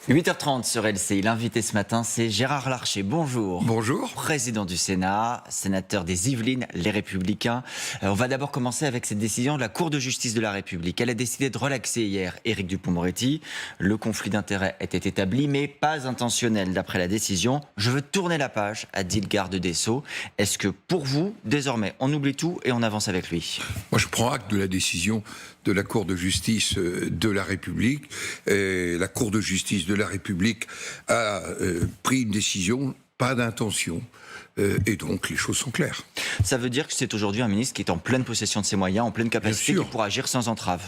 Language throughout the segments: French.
8h30 sur LCI. L'invité ce matin, c'est Gérard Larcher. Bonjour. Bonjour. Président du Sénat, sénateur des Yvelines, Les Républicains. On va d'abord commencer avec cette décision de la Cour de justice de la République. Elle a décidé de relaxer hier Éric Dupond-Moretti. Le conflit d'intérêts était établi, mais pas intentionnel d'après la décision. Je veux tourner la page, a dit le garde des Sceaux. Est-ce que pour vous, désormais, on oublie tout et on avance avec lui? Moi, je prends acte de la décision de la Cour de justice de la République. La Cour de justice de la République a pris une décision, pas d'intention, et donc les choses sont claires. Ça veut dire que c'est aujourd'hui un ministre qui est en pleine possession de ses moyens, en pleine capacité, qui pourra agir sans entrave.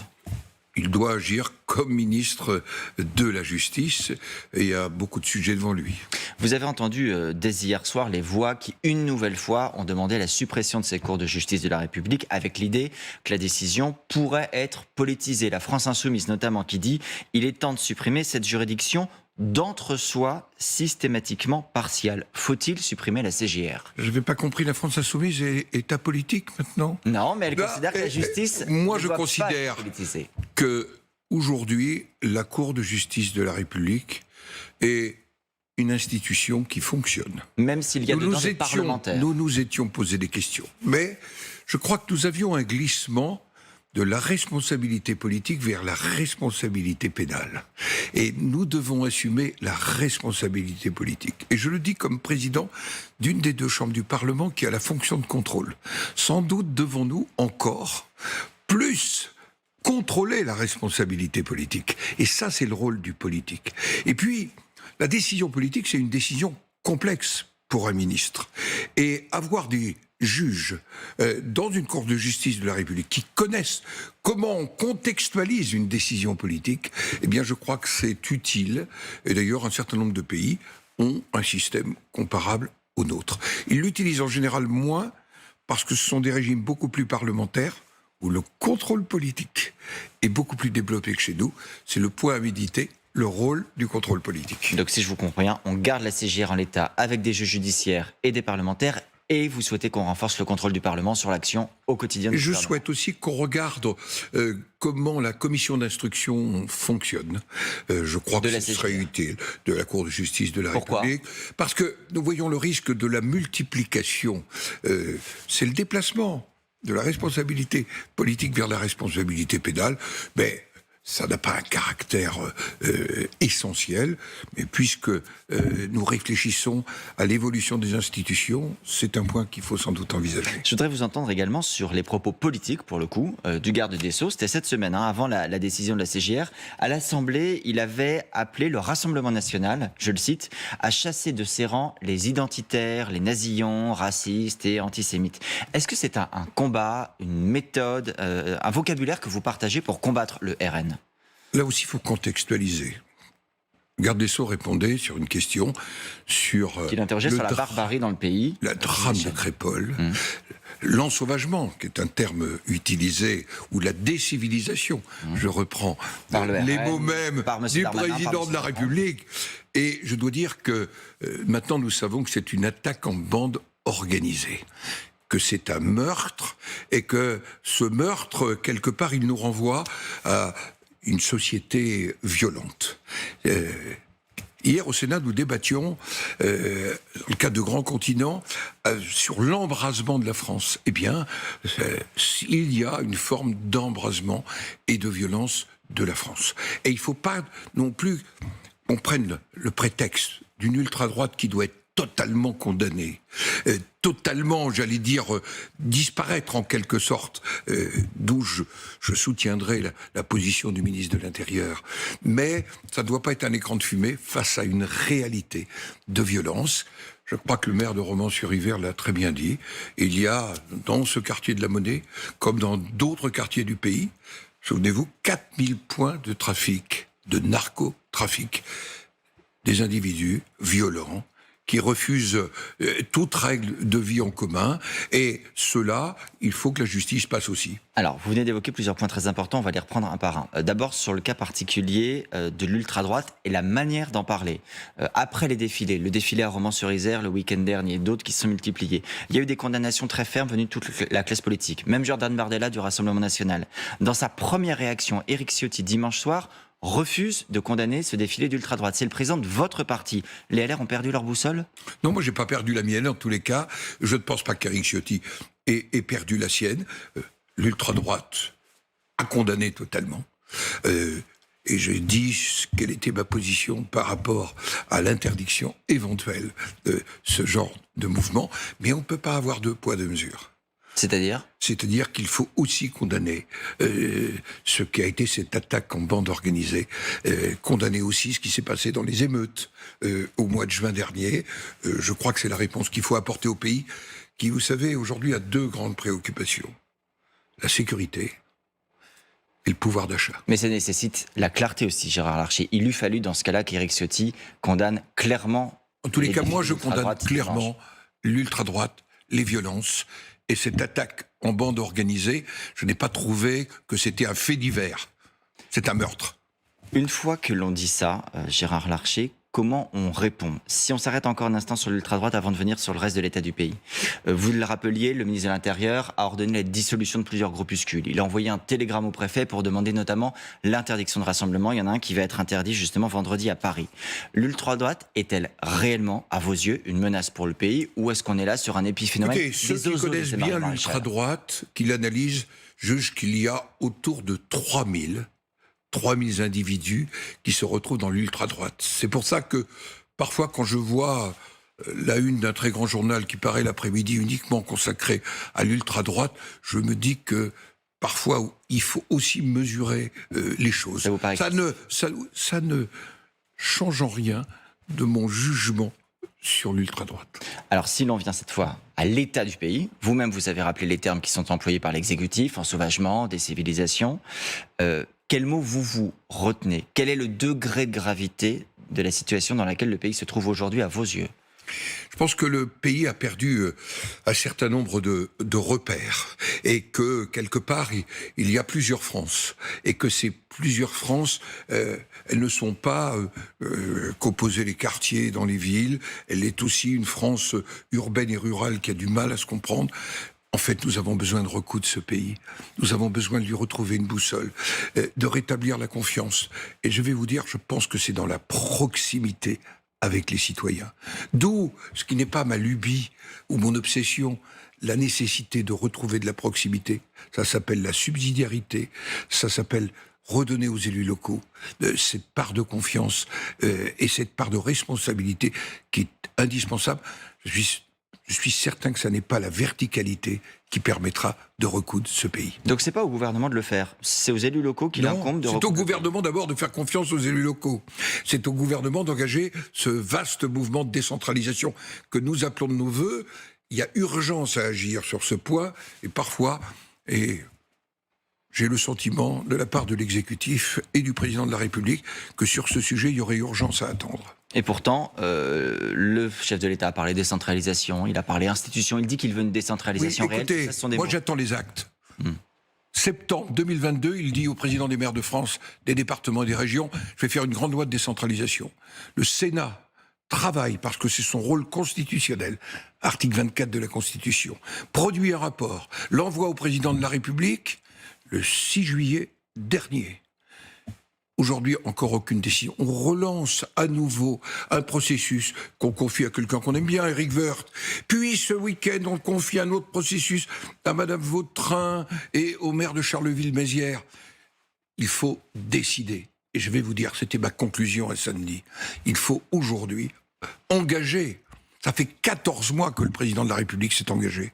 Il doit agir comme ministre de la Justice et il y a beaucoup de sujets devant lui. Vous avez entendu dès hier soir les voix qui, une nouvelle fois, ont demandé la suppression de ces cours de justice de la République avec l'idée que la décision pourrait être politisée. La France Insoumise notamment qui dit « Il est temps de supprimer cette juridiction d'entre-soi systématiquement partiale ». Faut-il supprimer la CJR? Je n'avais pas compris, la France Insoumise est apolitique maintenant? Non, mais elle considère que la justice moi, ne je doit considère pas être politisée. Que aujourd'hui, la Cour de justice de la République est une institution qui fonctionne. Même s'il y a dedans des parlementaires. Nous nous étions posé des questions. Mais je crois que nous avions un glissement de la responsabilité politique vers la responsabilité pénale. Et nous devons assumer la responsabilité politique. Et je le dis comme président d'une des deux chambres du Parlement qui a la fonction de contrôle. Sans doute devons-nous encore plus contrôler la responsabilité politique. Et ça, c'est le rôle du politique. Et puis, la décision politique, c'est une décision complexe pour un ministre. Et avoir des juges dans une cour de justice de la République qui connaissent comment on contextualise une décision politique, eh bien, je crois que c'est utile. Et d'ailleurs, un certain nombre de pays ont un système comparable au nôtre. Ils l'utilisent en général moins parce que ce sont des régimes beaucoup plus parlementaires où le contrôle politique est beaucoup plus développé que chez nous. C'est le point à méditer, le rôle du contrôle politique. Donc si je vous comprends bien, on garde la CJR en l'état avec des juges judiciaires et des parlementaires, et vous souhaitez qu'on renforce le contrôle du Parlement sur l'action au quotidien du gouvernement. Je souhaite aussi qu'on regarde comment la commission d'instruction fonctionne. Je crois que ce serait utile de la Cour de justice de la République. Parce que nous voyons le risque de la multiplication. C'est le déplacement de la responsabilité politique vers la responsabilité pénale, mais ça n'a pas un caractère essentiel, mais puisque nous réfléchissons à l'évolution des institutions, c'est un point qu'il faut sans doute envisager. Je voudrais vous entendre également sur les propos politiques, pour le coup, du garde des Sceaux. C'était cette semaine, avant la décision de la CJR. À l'Assemblée, il avait appelé le Rassemblement national, je le cite, à chasser de ses rangs les identitaires, les nazillons, racistes et antisémites. Est-ce que c'est un combat, une méthode, un vocabulaire que vous partagez pour combattre le RN? Là aussi, il faut contextualiser. Le garde des Sceaux répondait sur une question sur... Qu'il interrogeait sur la barbarie dans le pays. La drame de Crépol, l'ensauvagement, qui est un terme utilisé, ou la décivilisation, je reprends les mots mêmes du président de la République. Et je dois dire que maintenant nous savons que c'est une attaque en bande organisée, que c'est un meurtre, et que ce meurtre, quelque part, il nous renvoie à une société violente. Hier, au Sénat, nous débattions, dans le cadre de Grand Continent, sur l'embrasement de la France. Eh bien, il y a une forme d'embrasement et de violence de la France. Et il ne faut pas non plus qu'on prenne le prétexte d'une ultra-droite qui doit être totalement condamnée, totalement, j'allais dire, disparaître en quelque sorte, d'où je soutiendrai la position du ministre de l'Intérieur. Mais ça ne doit pas être un écran de fumée face à une réalité de violence. Je crois que le maire de Romans-sur-Isère l'a très bien dit. Il y a, dans ce quartier de la Monnaie, comme dans d'autres quartiers du pays, souvenez-vous, 4000 points de trafic, de narcotrafic, des individus violents, qui refusent toute règle de vie en commun. Et cela, il faut que la justice passe aussi. Alors, vous venez d'évoquer plusieurs points très importants, on va les reprendre un par un. D'abord, sur le cas particulier de l'ultra-droite et la manière d'en parler. Après les défilés, le défilé à Romans-sur-Isère, le week-end dernier, et d'autres qui se sont multipliés, il y a eu des condamnations très fermes venues de toute la classe politique. Même Jordan Bardella du Rassemblement national. Dans sa première réaction, Éric Ciotti, dimanche soir, refuse de condamner ce défilé d'ultra-droite. C'est le président de votre parti. Les LR ont perdu leur boussole ? Non, moi j'ai pas perdu la mienne en tous les cas. Je ne pense pas qu'Éric Ciotti ait perdu la sienne. L'ultra-droite a condamné totalement. Et j'ai dit quelle était ma position par rapport à l'interdiction éventuelle de ce genre de mouvement. Mais on ne peut pas avoir deux poids, deux mesures. C'est-à-dire qu'il faut aussi condamner ce qui a été cette attaque en bande organisée, condamner aussi ce qui s'est passé dans les émeutes au mois de juin dernier. Je crois que c'est la réponse qu'il faut apporter au pays qui, vous savez, aujourd'hui a deux grandes préoccupations. La sécurité et le pouvoir d'achat. Mais ça nécessite la clarté aussi, Gérard Larcher. Il eût fallu dans ce cas-là qu'Éric Ciotti condamne clairement... En tous les cas, moi je condamne clairement l'ultra-droite, les violences... Et cette attaque en bande organisée, je n'ai pas trouvé que c'était un fait divers. C'est un meurtre. Une fois que l'on dit ça, Gérard Larcher, comment on répond ? Si on s'arrête encore un instant sur l'ultra-droite avant de venir sur le reste de l'état du pays. Vous le rappeliez, le ministre de l'Intérieur a ordonné la dissolution de plusieurs groupuscules. Il a envoyé un télégramme au préfet pour demander notamment l'interdiction de rassemblement. Il y en a un qui va être interdit justement vendredi à Paris. L'ultra-droite est-elle réellement, à vos yeux, une menace pour le pays, ou est-ce qu'on est là sur un épiphénomène ? Écoutez, ceux qui connaissent bien l'ultra-droite, qui l'analysent, jugent qu'il y a autour de 3000 individus qui se retrouvent dans l'ultra-droite. C'est pour ça que, parfois, quand je vois la une d'un très grand journal qui paraît l'après-midi uniquement consacrée à l'ultra-droite, je me dis que, parfois, il faut aussi mesurer les choses. Ça ne change en rien de mon jugement sur l'ultra-droite. Alors, si l'on vient cette fois à l'état du pays, vous-même, vous avez rappelé les termes qui sont employés par l'exécutif, ensauvagement, décivilisation. Quel mot vous retenez ? Quel est le degré de gravité de la situation dans laquelle le pays se trouve aujourd'hui à vos yeux ? Je pense que le pays a perdu un certain nombre de repères et que, quelque part, il y a plusieurs France. Et que ces plusieurs France, elles ne sont pas qu'opposer les quartiers dans les villes. Elle est aussi une France urbaine et rurale qui a du mal à se comprendre. En fait, nous avons besoin de recoudre ce pays. Nous avons besoin de lui retrouver une boussole, de rétablir la confiance. Et je vais vous dire, je pense que c'est dans la proximité avec les citoyens. D'où, ce qui n'est pas ma lubie ou mon obsession, la nécessité de retrouver de la proximité. Ça s'appelle la subsidiarité, ça s'appelle redonner aux élus locaux cette part de confiance et cette part de responsabilité qui est indispensable. Je suis certain que ça n'est pas la verticalité qui permettra de recoudre ce pays. Donc c'est pas au gouvernement de le faire, c'est aux élus locaux qu'il incombe de recoudre. C'est au gouvernement d'abord de faire confiance aux élus locaux. C'est au gouvernement d'engager ce vaste mouvement de décentralisation que nous appelons de nos voeux. Il y a urgence à agir sur ce point et parfois, j'ai le sentiment de la part de l'exécutif et du président de la République que sur ce sujet, il y aurait urgence à attendre. Et pourtant, le chef de l'État a parlé décentralisation, il a parlé institution, il dit qu'il veut une décentralisation réelle. Écoutez, moi j'attends les actes. Septembre 2022, il dit au président des maires de France, des départements et des régions, je vais faire une grande loi de décentralisation. Le Sénat travaille, parce que c'est son rôle constitutionnel, article 24 de la Constitution, produit un rapport, l'envoie au président de la République le 6 juillet dernier. Aujourd'hui, encore aucune décision. On relance à nouveau un processus qu'on confie à quelqu'un qu'on aime bien, Éric Woerth. Puis, ce week-end, on confie un autre processus à Madame Vautrin et au maire de Charleville-Mézières. Il faut décider. Et je vais vous dire, c'était ma conclusion à samedi. Il faut aujourd'hui engager. Ça fait 14 mois que le président de la République s'est engagé.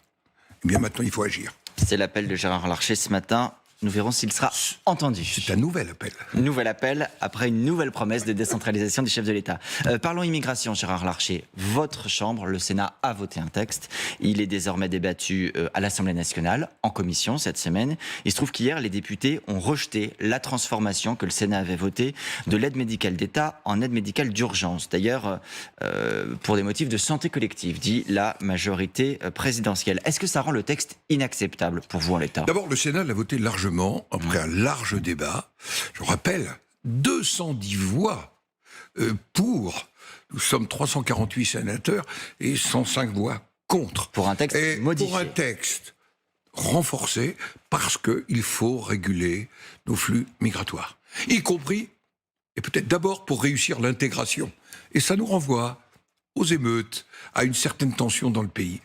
Eh bien, maintenant, il faut agir. C'est l'appel de Gérard Larcher ce matin. Nous verrons s'il sera entendu. C'est un nouvel appel. Nouvel appel après une nouvelle promesse de décentralisation du chef de l'État. Parlons immigration, Gérard Larcher. Votre chambre, le Sénat, a voté un texte. Il est désormais débattu à l'Assemblée nationale, en commission cette semaine. Il se trouve qu'hier, les députés ont rejeté la transformation que le Sénat avait votée de l'aide médicale d'État en aide médicale d'urgence. D'ailleurs, pour des motifs de santé collective, dit la majorité présidentielle. Est-ce que ça rend le texte inacceptable pour vous en l'État ? D'abord, le Sénat l'a voté largement, après un large débat. Je rappelle, 210 voix pour. Nous sommes 348 sénateurs et 105 voix contre. Pour un texte modifié. Pour un texte renforcé, parce qu'il faut réguler nos flux migratoires. Y compris et peut-être d'abord pour réussir l'intégration. Et ça nous renvoie aux émeutes, à une certaine tension dans le pays.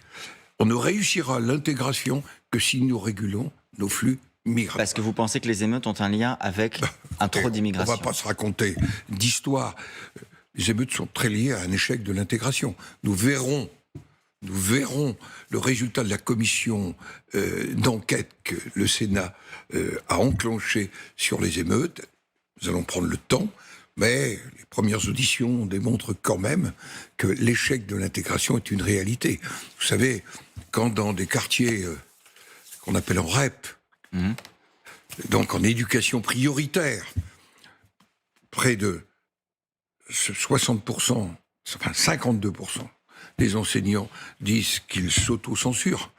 On ne réussira l'intégration que si nous régulons nos flux migratoires. Parce que vous pensez que les émeutes ont un lien avec un trop d'immigration? On ne va pas se raconter d'histoire. Les émeutes sont très liées à un échec de l'intégration. Nous verrons le résultat de la commission d'enquête que le Sénat a enclenchée sur les émeutes. Nous allons prendre le temps, mais les premières auditions démontrent quand même que l'échec de l'intégration est une réalité. Vous savez, quand dans des quartiers qu'on appelle en REP, donc en éducation prioritaire, près de 60%, enfin 52% des enseignants disent qu'ils s'auto-censurent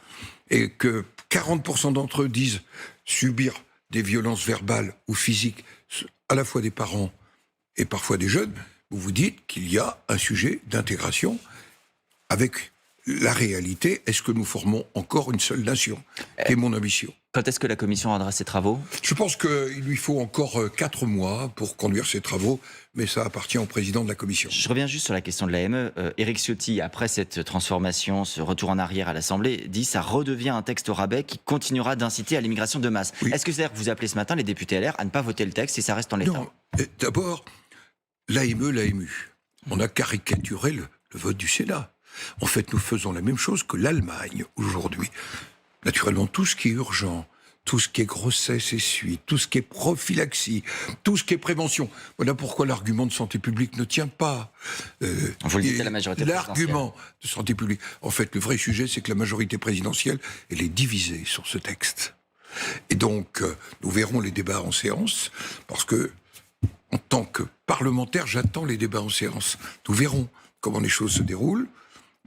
et que 40% d'entre eux disent subir des violences verbales ou physiques à la fois des parents et parfois des jeunes, vous vous dites qu'il y a un sujet d'intégration avec la réalité. Est-ce que nous formons encore une seule nation? C'est mon ambition. Quand est-ce que la commission rendra ses travaux? Je pense qu'il lui faut encore 4 mois pour conduire ses travaux, mais ça appartient au président de la commission. Je reviens juste sur la question de l'AME. Éric Ciotti, après cette transformation, ce retour en arrière à l'Assemblée, dit ça redevient un texte au rabais qui continuera d'inciter à l'immigration de masse. Oui. Est-ce que c'est-à-dire que vous appelez ce matin les députés LR à ne pas voter le texte si ça reste en l'état? Non, d'abord, l'AMU. On a caricaturé le vote du Sénat. En fait, nous faisons la même chose que l'Allemagne aujourd'hui. Naturellement, tout ce qui est urgent, tout ce qui est grossesse et suite, tout ce qui est prophylaxie, tout ce qui est prévention. Voilà pourquoi l'argument de santé publique ne tient pas. Vous le dites à la majorité présidentielle. L'argument de santé publique. En fait, le vrai sujet, c'est que la majorité présidentielle, elle est divisée sur ce texte. Et donc, nous verrons les débats en séance, parce que, en tant que parlementaire, j'attends les débats en séance. Nous verrons comment les choses se déroulent,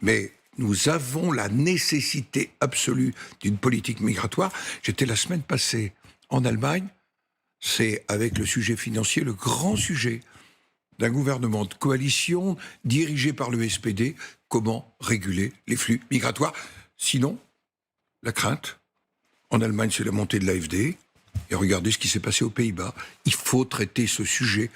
mais nous avons la nécessité absolue d'une politique migratoire. J'étais la semaine passée en Allemagne. C'est avec le sujet financier, le grand sujet d'un gouvernement de coalition dirigé par le SPD. Comment réguler les flux migratoires? Sinon, la crainte. En Allemagne, c'est la montée de l'AfD. Et regardez ce qui s'est passé aux Pays-Bas. Il faut traiter ce sujet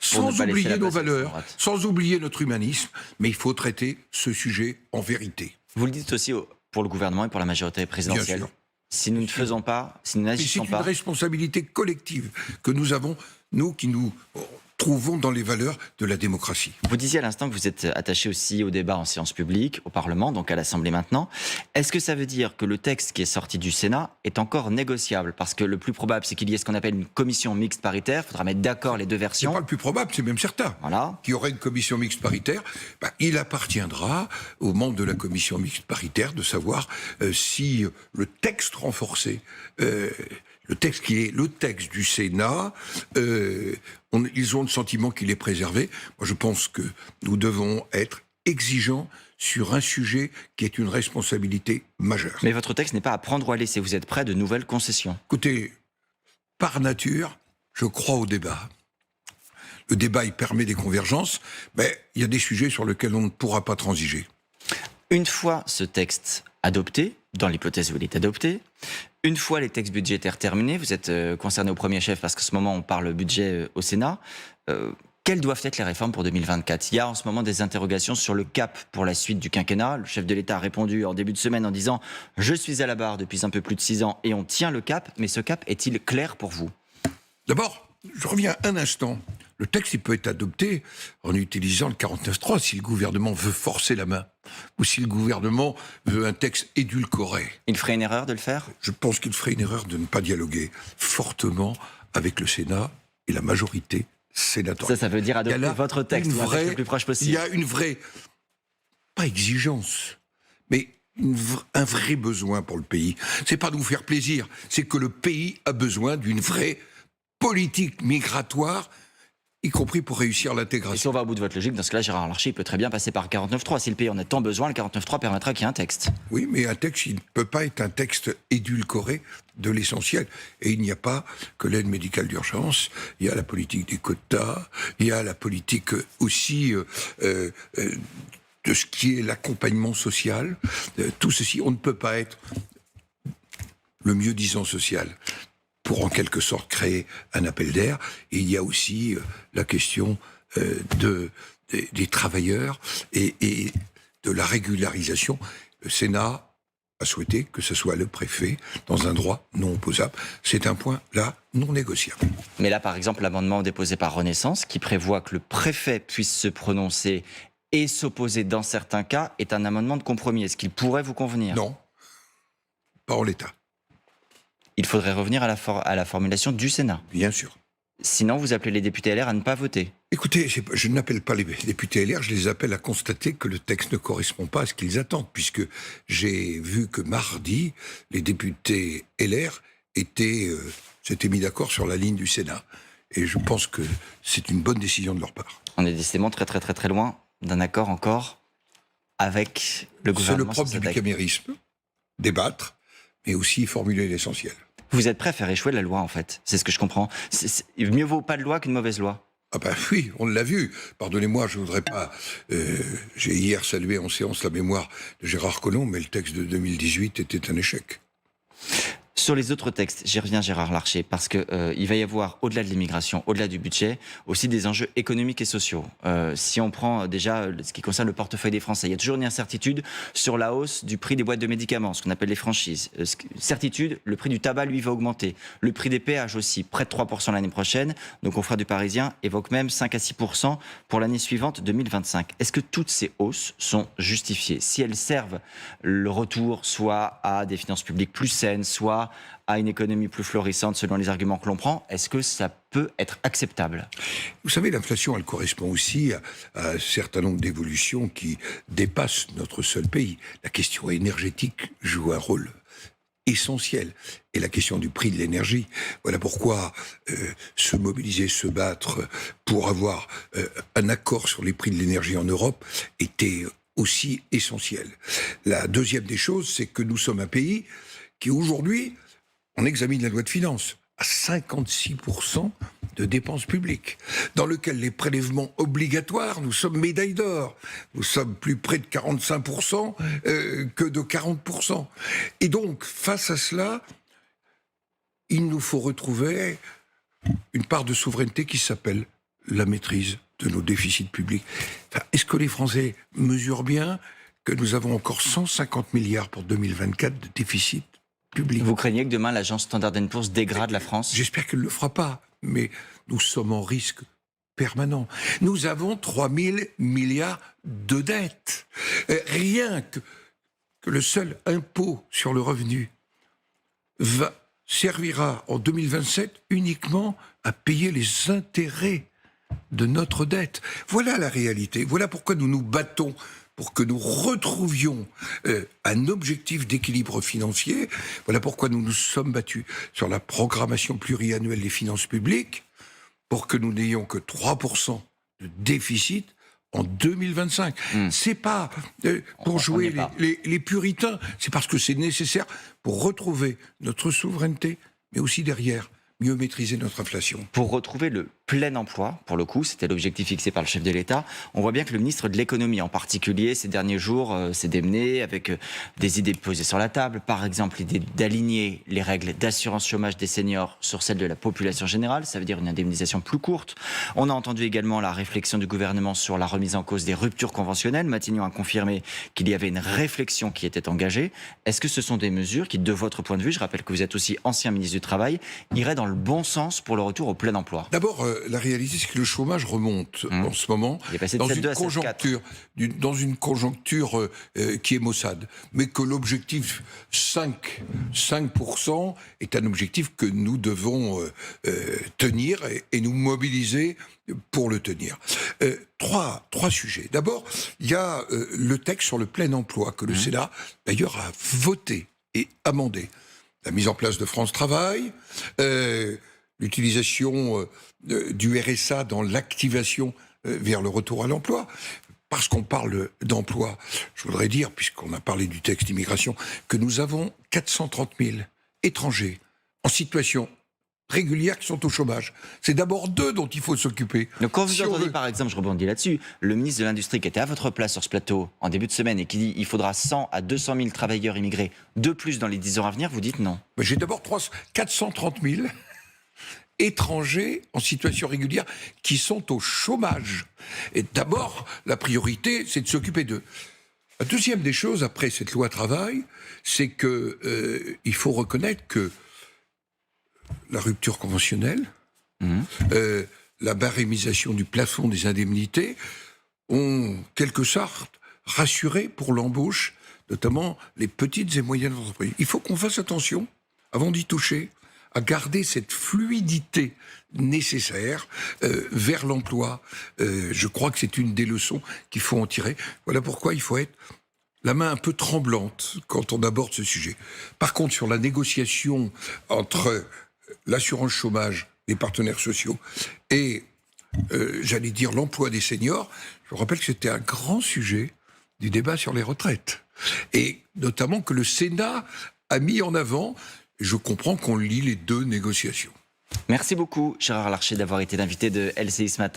sans oublier nos valeurs, sans oublier notre humanisme, mais il faut traiter ce sujet en vérité. Vous le dites aussi pour le gouvernement et pour la majorité présidentielle. Bien sûr. Si nous ne faisons pas, si nous n'agissons pas... C'est une responsabilité collective que nous avons, nous qui nous trouvons dans les valeurs de la démocratie. Vous disiez à l'instant que vous êtes attaché aussi au débat en séance publique, au Parlement, donc à l'Assemblée maintenant. Est-ce que ça veut dire que le texte qui est sorti du Sénat est encore négociable? Parce que le plus probable, c'est qu'il y ait ce qu'on appelle une commission mixte paritaire. Il faudra mettre d'accord les deux versions. C'est pas le plus probable, c'est même certain. Voilà. Qu'il y aurait une commission mixte paritaire. Il appartiendra aux membres de la commission mixte paritaire de savoir si le texte renforcé... le texte qui est le texte du Sénat, ils ont le sentiment qu'il est préservé. Moi, je pense que nous devons être exigeants sur un sujet qui est une responsabilité majeure. Mais votre texte n'est pas à prendre ou à laisser. Vous êtes prêt à de nouvelles concessions? Écoutez, par nature, je crois au débat. Le débat, il permet des convergences, mais il y a des sujets sur lesquels on ne pourra pas transiger. Une fois ce texte adopté, dans l'hypothèse où il est adopté, une fois les textes budgétaires terminés, vous êtes concerné au premier chef parce qu'en ce moment on parle budget au Sénat, quelles doivent être les réformes pour 2024? Il y a en ce moment des interrogations sur le cap pour la suite du quinquennat. Le chef de l'État a répondu en début de semaine en disant « Je suis à la barre depuis un peu plus de 6 ans et on tient le cap », mais ce cap est-il clair pour vous? D'abord, je reviens un instant. Le texte, il peut être adopté en utilisant le 49.3 si le gouvernement veut forcer la main ou si le gouvernement veut un texte édulcoré. Il ferait une erreur de le faire? Je pense qu'il ferait une erreur de ne pas dialoguer fortement avec le Sénat et la majorité sénatoriale. Ça veut dire adopter votre texte le plus proche possible. Il y a une vraie, pas exigence, mais un vrai besoin pour le pays. C'est pas de vous faire plaisir, c'est que le pays a besoin d'une vraie politique migratoire, y compris pour réussir l'intégration. Et si on va au bout de votre logique, dans ce cas-là, Gérard Larcher peut très bien passer par 49.3. Si le pays en a tant besoin, le 49.3 permettra qu'il y ait un texte. Oui, mais un texte, il ne peut pas être un texte édulcoré de l'essentiel. Et il n'y a pas que l'aide médicale d'urgence, il y a la politique des quotas, il y a la politique aussi de ce qui est l'accompagnement social. Tout ceci, on ne peut pas être le mieux-disant social pour en quelque sorte créer un appel d'air. Et il y a aussi la question des travailleurs et de la régularisation. Le Sénat a souhaité que ce soit le préfet dans un droit non opposable. C'est un point, là, non négociable. Mais là, par exemple, l'amendement déposé par Renaissance, qui prévoit que le préfet puisse se prononcer et s'opposer dans certains cas, est un amendement de compromis. Est-ce qu'il pourrait vous convenir? Non, pas en l'état. Il faudrait revenir à la formulation du Sénat. Bien sûr. Sinon, vous appelez les députés LR à ne pas voter. Écoutez, je n'appelle pas les députés LR, je les appelle à constater que le texte ne correspond pas à ce qu'ils attendent, puisque j'ai vu que mardi, les députés LR s'étaient mis d'accord sur la ligne du Sénat. Et je pense que c'est une bonne décision de leur part. On est décidément très très très très loin d'un accord encore avec le gouvernement. C'est le propre du bicamérisme, débattre, mais aussi formuler l'essentiel. Vous êtes prêt à faire échouer la loi, en fait. C'est ce que je comprends. Mieux vaut pas de loi qu'une mauvaise loi. Ah ben oui, on l'a vu. Pardonnez-moi, je voudrais pas... j'ai hier salué en séance la mémoire de Gérard Collomb, mais le texte de 2018 était un échec. Sur les autres textes, j'y reviens Gérard Larcher, parce que il va y avoir, au-delà de l'immigration, au-delà du budget, aussi des enjeux économiques et sociaux. Si on prend déjà ce qui concerne le portefeuille des Français, il y a toujours une incertitude sur la hausse du prix des boîtes de médicaments, ce qu'on appelle les franchises. Certitude, le prix du tabac, lui, va augmenter. Le prix des péages aussi, près de 3% l'année prochaine. Nos confrères du Parisien évoquent même 5 à 6% pour l'année suivante, 2025. Est-ce que toutes ces hausses sont justifiées? Si elles servent le retour soit à des finances publiques plus saines, soit à une économie plus florissante selon les arguments que l'on prend, est-ce que ça peut être acceptable? Vous savez, l'inflation, elle correspond aussi à un certain nombre d'évolutions qui dépassent notre seul pays. La question énergétique joue un rôle essentiel. Et la question du prix de l'énergie. Voilà pourquoi se mobiliser, se battre pour avoir un accord sur les prix de l'énergie en Europe était aussi essentiel. La deuxième des choses, c'est que nous sommes un pays qui aujourd'hui, on examine la loi de finances, à 56% de dépenses publiques, dans lequel les prélèvements obligatoires, nous sommes médaille d'or. Nous sommes plus près de 45% que de 40%. Et donc, face à cela, il nous faut retrouver une part de souveraineté qui s'appelle la maîtrise de nos déficits publics. Enfin, est-ce que les Français mesurent bien que nous avons encore 150 milliards pour 2024 de déficit public? Vous craignez que demain l'agence Standard & Poor's dégrade la France? J'espère qu'elle ne le fera pas, mais nous sommes en risque permanent. Nous avons 3 000 milliards de dettes. Rien que le seul impôt sur le revenu servira en 2027 uniquement à payer les intérêts de notre dette. Voilà la réalité. Voilà pourquoi nous nous battons pour que nous retrouvions un objectif d'équilibre financier. Voilà pourquoi nous nous sommes battus sur la programmation pluriannuelle des finances publiques, pour que nous n'ayons que 3% de déficit en 2025. C'est pas pour jouer les puritains, c'est parce que c'est nécessaire pour retrouver notre souveraineté, mais aussi derrière, mieux maîtriser notre inflation. Pour retrouver le plein emploi, pour le coup, c'était l'objectif fixé par le chef de l'État. On voit bien que le ministre de l'économie, en particulier, ces derniers jours, s'est démené avec des idées posées sur la table. Par exemple, l'idée d'aligner les règles d'assurance chômage des seniors sur celles de la population générale. Ça veut dire une indemnisation plus courte. On a entendu également la réflexion du gouvernement sur la remise en cause des ruptures conventionnelles. Matignon a confirmé qu'il y avait une réflexion qui était engagée. Est-ce que ce sont des mesures qui, de votre point de vue, je rappelle que vous êtes aussi ancien ministre du Travail, iraient dans le bon sens pour le retour au plein emploi? D'abord, la réalité, c'est que le chômage remonte en ce moment dans une conjoncture qui est maussade, mais que l'objectif 5% est un objectif que nous devons tenir et nous mobiliser pour le tenir. Trois sujets. D'abord, il y a le texte sur le plein emploi que le Sénat, d'ailleurs, a voté et amendé. La mise en place de France Travail, l'utilisation du RSA dans l'activation vers le retour à l'emploi. Parce qu'on parle d'emploi, je voudrais dire, puisqu'on a parlé du texte immigration, que nous avons 430 000 étrangers en situation régulières qui sont au chômage. C'est d'abord d'eux dont il faut s'occuper. Donc quand vous Si on entendez, veut- par exemple, je rebondis là-dessus, le ministre de l'Industrie qui était à votre place sur ce plateau en début de semaine et qui dit il faudra 100 à 200 000 travailleurs immigrés de plus dans les 10 ans à venir, vous dites non. Mais j'ai d'abord 430 000 étrangers en situation régulière qui sont au chômage. Et d'abord, la priorité, c'est de s'occuper d'eux. La deuxième des choses, après cette loi travail, c'est que il faut reconnaître que la rupture conventionnelle, la barémisation du plafond des indemnités ont, quelque sorte, rassuré pour l'embauche, notamment les petites et moyennes entreprises. Il faut qu'on fasse attention, avant d'y toucher, à garder cette fluidité nécessaire vers l'emploi. Je crois que c'est une des leçons qu'il faut en tirer. Voilà pourquoi il faut être la main un peu tremblante quand on aborde ce sujet. Par contre, sur la négociation entre l'assurance chômage, les partenaires sociaux et, j'allais dire, l'emploi des seniors, je vous rappelle que c'était un grand sujet du débat sur les retraites. Et notamment que le Sénat a mis en avant. Je comprends qu'on lit les deux négociations. Merci beaucoup, Gérard Larcher, d'avoir été l'invité de LCI ce matin.